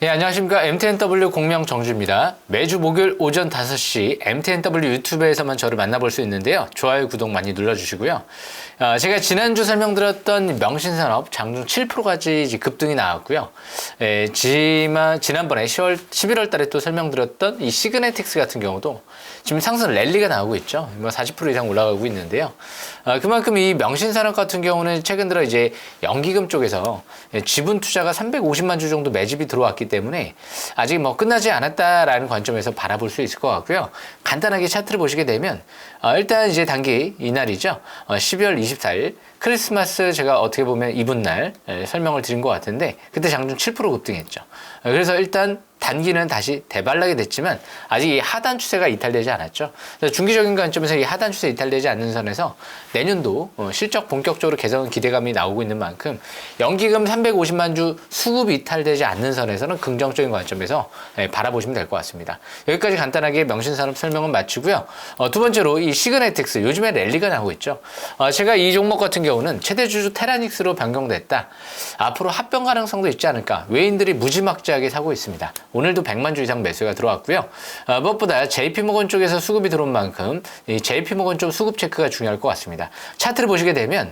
예, 안녕하십니까. MTNW 공명 정주입니다. 매주 목요일 오전 5시 MTNW 유튜브에서만 저를 만나볼 수 있는데요. 좋아요, 구독 많이 눌러주시고요. 제가 지난주 설명드렸던 명신산업 장중 7%까지 급등이 나왔고요. 지난번에 11월 달에 또 설명드렸던 이 시그네틱스 같은 경우도 지금 상승 랠리가 나오고 있죠. 40% 이상 올라가고 있는데요. 그만큼 이 명신산업 같은 경우는 최근 들어 이제 연기금 쪽에서 지분 투자가 350만 주 정도 매집이 들어왔기 때문에 아직 끝나지 않았다라는 관점에서 바라볼 수 있을 것 같고요. 간단하게 차트를 보시게 되면 일단 이제 단기 이날이죠. 12월 24일 크리스마스 제가 어떻게 보면 이분날 설명을 드린 것 같은데 그때 장중 7% 급등했죠. 그래서 일단 단기는 다시 대발락이 됐지만 아직 이 하단 추세가 이탈되지 않았죠. 중기적인 관점에서 이 하단 추세 이탈되지 않는 선에서 내년도 실적 본격적으로 개선 기대감이 나오고 있는 만큼 연기금 350만 주 수급 이탈되지 않는 선에서는 긍정적인 관점에서 바라보시면 될 것 같습니다. 여기까지 간단하게 명신산업 설명은 마치고요. 두 번째로 이 시그네틱스 요즘에 랠리가 나오고 있죠. 제가 이 종목 같은 경우는 최대 주주 테라닉스로 변경됐다. 앞으로 합병 가능성도 있지 않을까. 외인들이 무지막지하게 사고 있습니다. 오늘도 100만 주 이상 매수가 들어왔고요. 무엇보다 JP모건 쪽에서 수급이 들어온 만큼 이 JP모건 쪽 수급 체크가 중요할 것 같습니다. 차트를 보시게 되면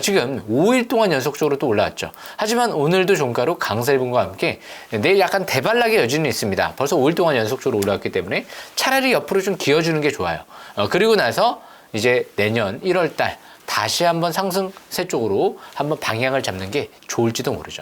지금 5일 동안 연속적으로 또 올라왔죠. 하지만 오늘도 종가로 강세 일분과 함께 내일 약간 대발락의 여지는 있습니다. 벌써 5일 동안 연속적으로 올라왔기 때문에 차라리 옆으로 좀 기어주는 게 좋아요. 그리고 나서 이제 내년 1월 달 다시 한번 상승세 쪽으로 한번 방향을 잡는 게 좋을지도 모르죠.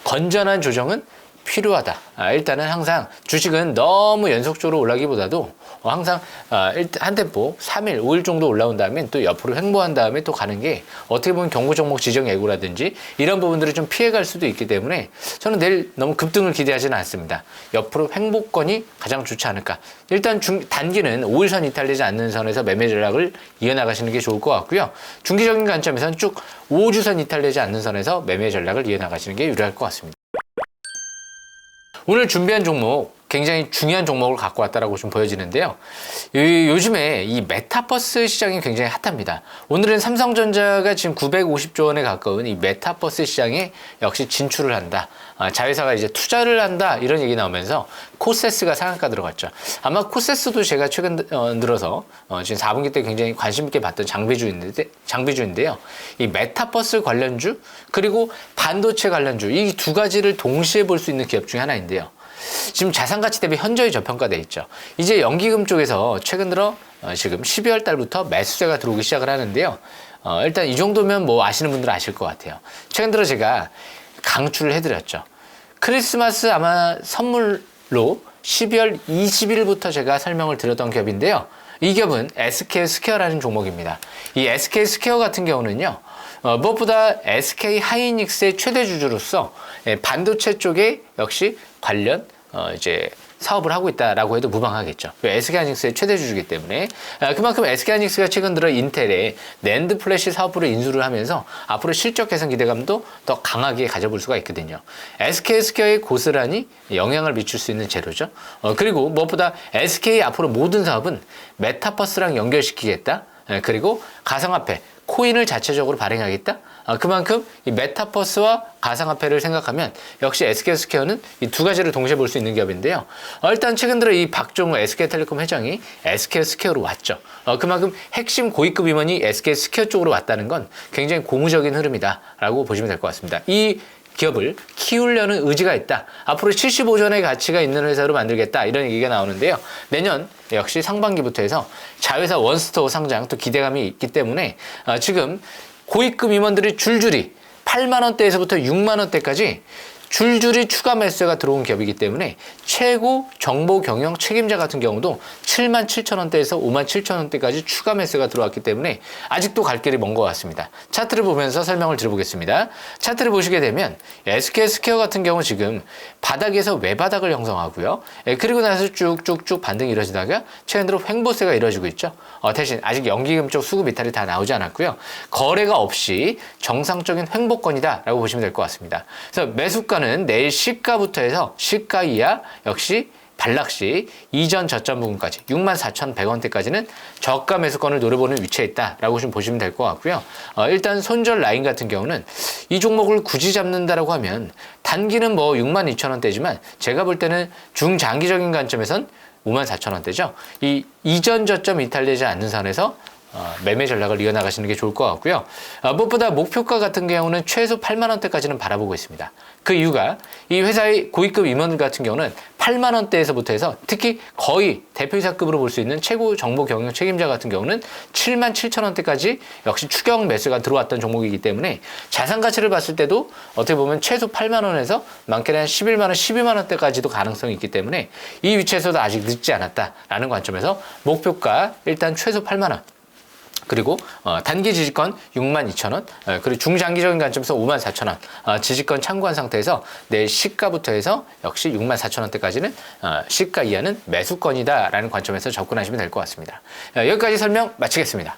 건전한 조정은 필요하다. 일단은 항상 주식은 너무 연속적으로 올라기보다도 항상 한 템포 3일, 5일 정도 올라온 다음에 또 옆으로 횡보한 다음에 또 가는 게 어떻게 보면 경고 종목 지정 예고라든지 이런 부분들을 좀 피해갈 수도 있기 때문에 저는 내일 너무 급등을 기대하지는 않습니다. 옆으로 횡보권이 가장 좋지 않을까. 일단 단기는 5일선 이탈되지 않는 선에서 매매 전략을 이어나가시는 게 좋을 것 같고요. 중기적인 관점에서는 쭉 5주선 이탈되지 않는 선에서 매매 전략을 이어나가시는 게 유리할 것 같습니다. 오늘 준비한 종목 굉장히 중요한 종목을 갖고 왔다라고 좀 보여지는데요. 요즘에 이 메타버스 시장이 굉장히 핫합니다. 오늘은 삼성전자가 지금 950조 원에 가까운 이 메타버스 시장에 역시 진출을 한다. 자회사가 이제 투자를 한다. 이런 얘기 나오면서 코세스가 상한가 들어갔죠. 아마 코세스도 제가 최근 들어서 지금 4분기 때 굉장히 관심 있게 봤던 장비주인데요. 이 메타버스 관련주 그리고 반도체 관련주 이 두 가지를 동시에 볼 수 있는 기업 중에 하나인데요. 지금 자산가치 대비 현저히 저평가돼 있죠. 이제 연기금 쪽에서 최근 들어 지금 12월 달부터 매수세가 들어오기 시작을 하는데요. 일단 이 정도면 아시는 분들은 아실 것 같아요. 최근 들어 제가 강추를 해드렸죠. 크리스마스 아마 선물로 12월 20일부터 제가 설명을 드렸던 기업인데요. 이 기업은 SK스퀘어라는 종목입니다. 이 SK스퀘어 같은 경우는요. 무엇보다 SK 하이닉스의 최대 주주로서 반도체 쪽에 역시 관련 이제 사업을 하고 있다라고 해도 무방하겠죠. SK 하이닉스의 최대 주주이기 때문에 그만큼 SK 하이닉스가 최근 들어 인텔의 낸드 플래시 사업부를 인수를 하면서 앞으로 실적 개선 기대감도 더 강하게 가져볼 수가 있거든요. SK 스퀘어에 고스란히 영향을 미칠 수 있는 재료죠. 그리고 무엇보다 SK 앞으로 모든 사업은 메타버스랑 연결시키겠다. 그리고 가상화폐 코인을 자체적으로 발행하겠다. 그만큼 이 메타버스와 가상화폐를 생각하면 역시 SK스퀘어는 이 두 가지를 동시에 볼 수 있는 기업인데요. 일단 최근 들어 이 박종우 SK텔레콤 회장이 SK스퀘어로 왔죠. 그만큼 핵심 고위급 임원이 SK스퀘어 쪽으로 왔다는 건 굉장히 고무적인 흐름이다라고 보시면 될 것 같습니다. 이 기업을 키우려는 의지가 있다. 앞으로 75조 원의 가치가 있는 회사로 만들겠다. 이런 얘기가 나오는데요. 내년 역시 상반기부터 해서 자회사 원스토어 상장 또 기대감이 있기 때문에 지금 고위급 임원들이 줄줄이 8만 원대에서부터 6만 원대까지 줄줄이 추가 매수가 들어온 기업이기 때문에 최고 정보 경영 책임자 같은 경우도 7만 7천 원대에서 5만 7천 원대까지 추가 매수가 들어왔기 때문에 아직도 갈 길이 먼 것 같습니다. 차트를 보면서 설명을 드려보겠습니다. 차트를 보시게 되면 SK스퀘어 같은 경우 지금 바닥에서 외바닥을 형성하고요. 그리고 나서 쭉쭉쭉 반등이 이루어지다가 최근 들어 횡보세가 이루어지고 있죠. 대신 아직 연기금 쪽 수급 이탈이 다 나오지 않았고요. 거래가 없이 정상적인 횡보권이다라고 보시면 될 것 같습니다. 그래서 매수가 는 내일 시가부터 해서 시가 이하 역시 반락시 이전 저점 부분까지 64,100원대까지는 저가 매수권을 노려보는 위치에 있다라고 좀 보시면 될 것 같고요. 일단 손절 라인 같은 경우는 이 종목을 굳이 잡는다라고 하면 단기는 뭐 62,000원대지만 제가 볼 때는 중장기적인 관점에선 54,000원대죠. 이 이전 저점 이탈되지 않는 선에서 매매 전략을 이어나가시는 게 좋을 것 같고요. 무엇보다 목표가 같은 경우는 최소 8만 원대까지는 바라보고 있습니다. 그 이유가 이 회사의 고위급 임원들 같은 경우는 8만 원대에서부터 해서 특히 거의 대표이사급으로 볼 수 있는 최고 정보 경영 책임자 같은 경우는 7만 7천 원대까지 역시 추경 매수가 들어왔던 종목이기 때문에 자산 가치를 봤을 때도 어떻게 보면 최소 8만 원에서 많게는 한 11만 원, 12만 원대까지도 가능성이 있기 때문에 이 위치에서도 아직 늦지 않았다라는 관점에서 목표가 일단 최소 8만 원. 그리고 단기 지지권 62,000원, 그리고 중장기적인 관점에서 54,000원, 지지권 참고한 상태에서 내일 시가부터 해서 역시 64,000원대까지는 시가 이하는 매수권이다라는 관점에서 접근하시면 될 것 같습니다. 여기까지 설명 마치겠습니다.